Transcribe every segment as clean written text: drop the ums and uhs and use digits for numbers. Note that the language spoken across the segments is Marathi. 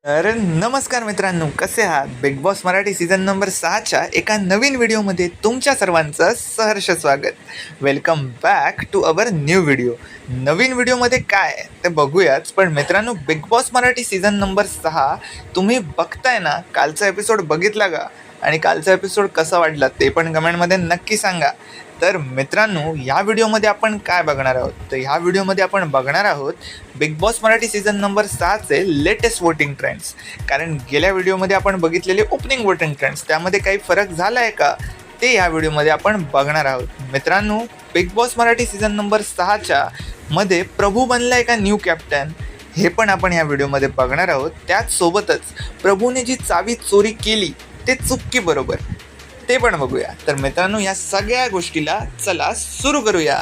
अरे नमस्कार मित्रांनो, कसे आहात? Bigg Boss Marathi season number 6च्या एका नवीन व्हिडिओमध्ये तुमच्या सर्वांचं सहर्ष स्वागत. Welcome back to our new video. नवीन व्हिडिओमध्ये काय आहे ते बघूयाच, पण मित्रांनो Bigg Boss Marathi season number 6 तुम्ही बघताय ना? कालचा एपिसोड बघितला का? आणि कालचा एपिसोड कसा वाटला ते पण कमेंटमध्ये नक्की सांगा. तर मित्रांनो, ह्या व्हिडिओमध्ये आपण काय बघणार आहोत? तर ह्या व्हिडिओमध्ये आपण बघणार आहोत Bigg Boss Marathi season number 6चे लेटेस्ट वोटिंग ट्रेंड्स. कारण गेल्या व्हिडिओमध्ये आपण बघितलेले ओपनिंग वोटिंग ट्रेंड्स, त्यामध्ये काही फरक झाला आहे का ते ह्या व्हिडिओमध्ये आपण बघणार आहोत. मित्रांनो, Bigg Boss Marathi season number 6च्या मध्ये प्रभू बनलाय का न्यू कॅप्टन, हे पण आपण ह्या व्हिडिओमध्ये बघणार आहोत. त्याचसोबतच प्रभूने जी चावी चोरी केली ते चुकी बरोबर ते पण बघूया. तर मित्रांनो, या सगळ्या गोष्टीला चला सुरू करूया.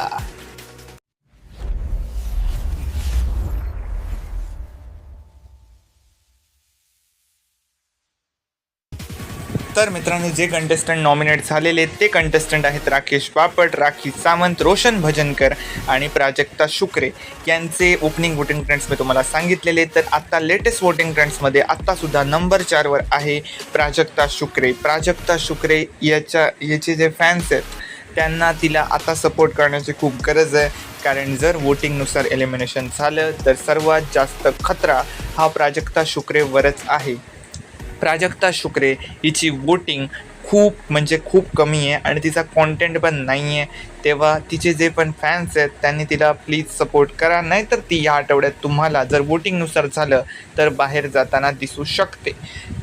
तर मित्रांनो, जे कंटेस्टंट नॉमिनेट झालेले ते कंटेस्टंट आहेत राकेश बापट, राखी सावंत, रोशन भजनकर आणि प्राजक्ता शुक्रे. यांचे ओपनिंग वोटिंग ट्रेंड्स मी तुम्हाला सांगितलेले. तर आत्ता लेटेस्ट वोटिंग ट्रेंड्समध्ये आत्तासुद्धा नंबर 4वर आहे प्राजक्ता शुक्रे. प्राजक्ता शुक्रे याचे जे फॅन्स आहेत त्यांना तिला आता सपोर्ट करण्याची खूप गरज आहे. कारण जर वोटिंगनुसार एलिमिनेशन झालं तर सर्वात जास्त खतरा हा प्राजक्ता शुक्रेवरच आहे. प्राजक्ता शुक्रे हिची वोटिंग खूप कमी आहे आणि तिचा कॉन्टेंट पण नाही आहे. तेव्हा तिचे जे पण फॅन्स आहेत त्यांनी तिला प्लीज सपोर्ट करा, नाहीतर ती या आठवड्यात तुम्हाला जर वोटिंगनुसार झालं तर बाहेर जाताना दिसू शकते.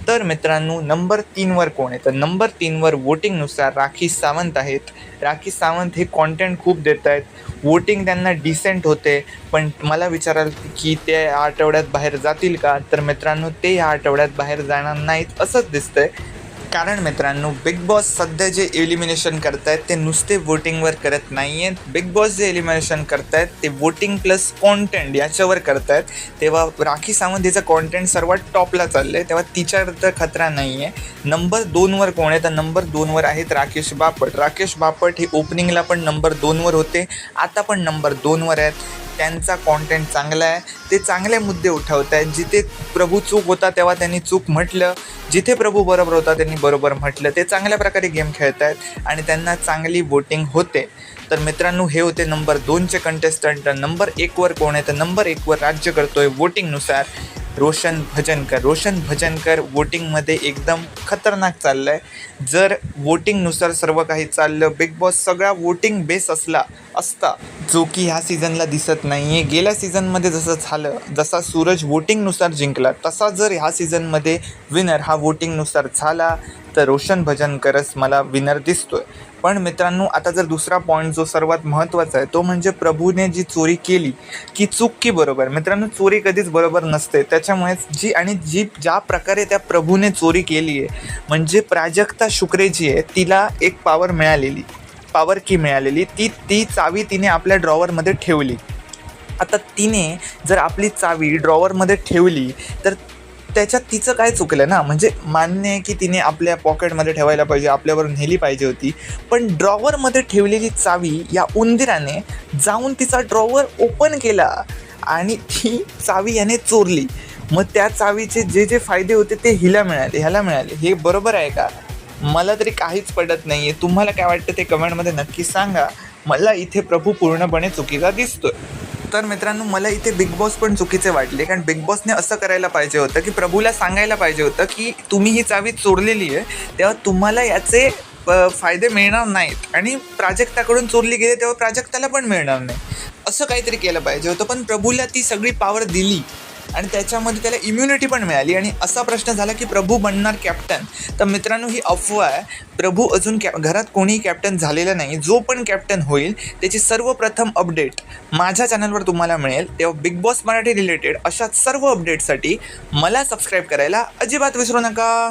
तर मित्रांनो, नंबर 3वर कोण आहे? तर नंबर 3वर वोटिंगनुसार राखी सावंत आहेत. राखी सावंत हे कॉन्टेंट खूप देत आहेत, वोटिंग त्यांना डिसेंट होते. पण मला विचाराल की ते या आठवड्यात बाहेर जातील का? तर मित्रांनो, ते या आठवड्यात बाहेर जाणार नाहीत असंच दिसतंय. कारण मित्रांनो, बिग बॉस सध्या जे एलिमिनेशन करतायत ते नुसते वोटिंगवर करत नाही आहेत. बिग बॉस जे एलिमिनेशन करतायत ते वोटिंग प्लस कॉन्टेंट याच्यावर करतायत. तेव्हा राखी सावंत हिचं कॉन्टेंट सर्वात टॉपला चाललं आहे, तेव्हा तिच्यावर तर खतरा नाही आहे. नंबर 2वर कोण आहे? तर नंबर 2वर आहेत राकेश बापट. राकेश बापट हे ओपनिंगला पण नंबर 2वर होते, आता पण नंबर 2वर आहेत. त्यांचा कॉन्टेंट चांगला आहे, ते चांगले मुद्दे उठवत आहेत. जिथे प्रभू चूक होता तेव्हा त्यांनी चूक म्हटलं, जिथे प्रभू बरोबर होता त्यांनी बरोबर म्हटलं. ते चांगल्या प्रकारे गेम खेळत आहेत आणि त्यांना चांगली वोटिंग होते. तर मित्रांनो, हे होते नंबर 2चे कंटेस्टंट. नंबर 1वर कोण आहे? तर नंबर 1वर राज्य करतोय वोटिंगनुसार रोशन भजनकर. रोशन भजनकर वोटिंगमध्ये एकदम खतरनाक चाललं आहे. जर वोटिंगनुसार सर्व काही चाललं, बिग बॉस सगळा वोटिंग बेस असता जो की ह्या सीझनला दिसत नाही आहे. गेल्या सीझनमध्ये जसं झालं, जसा सूरज वोटिंगनुसार जिंकला, तसा जर ह्या सीझनमध्ये विनर हा वोटिंगनुसार झाला तर रोशन भजनकरच मला विनर दिसतोय. पण मित्रांनो, आता जर दुसरा पॉईंट जो सर्वात महत्त्वाचा आहे तो म्हणजे प्रभूने जी चोरी केली की चूक की बरोबर. मित्रांनो, चोरी कधीच बरोबर नसते. त्याच्यामुळेच ज्या प्रकारे त्या प्रभूने चोरी केली आहे, म्हणजे प्राजक्ता शुक्रे जी आहे तिला एक पॉवर की मिळालेली, ती चावी तिने आपल्या ड्रॉवरमध्ये ठेवली. आता तिने जर आपली चावी ड्रॉवरमध्ये ठेवली तर त्याच्यात तिचं काय चुकलं ना? म्हणजे मान्य आहे की तिने आपल्या पॉकेटमध्ये ठेवायला पाहिजे, आपल्यावर नेली पाहिजे होती. पण ड्रॉवरमध्ये ठेवलेली चावी या उंदीराने जाऊन तिचा ड्रॉवर ओपन केला आणि ती चावी याने चोरली. मग त्या चावीचे जे फायदे होते ते ह्याला मिळाले. हे बरोबर आहे का? मला तरी काहीच पडत नाही आहे. तुम्हाला काय वाटतं ते कमेंटमध्ये नक्की सांगा. मला इथे प्रभू पूर्णपणे चुकीचा दिसतोय. तर मित्रांनो, मला इथे बिग बॉस पण चुकीचे वाटले. कारण बिग बॉसने असं करायला पाहिजे होतं की प्रभूला सांगायला पाहिजे होतं की तुम्ही ही चावी चोरलेली आहे, तेव्हा तुम्हाला याचे फायदे मिळणार नाहीत. आणि प्राजक्ताकडून चोरली गेली तेव्हा प्राजक्ताला पण मिळणार नाही, असं काहीतरी केलं पाहिजे होतं. पण प्रभूला ती सगळी पॉवर दिली आणि त्याच्यामध्ये त्याला इम्युनिटी पण मिळाली. आणि असा प्रश्न झाला की प्रभू बनणार कॅप्टन. तर मित्रांनो, ही अफवा आहे. प्रभू अजून घरात कोणीही कॅप्टन झालेला नाही. जो पण कॅप्टन होईल त्याची सर्वप्रथम अपडेट माझ्या चॅनलवर तुम्हाला मिळेल. तेव्हा बिग बॉस मराठी रिलेटेड अशा सर्व अपडेटसाठी मला सबस्क्राईब करायला अजिबात विसरू नका.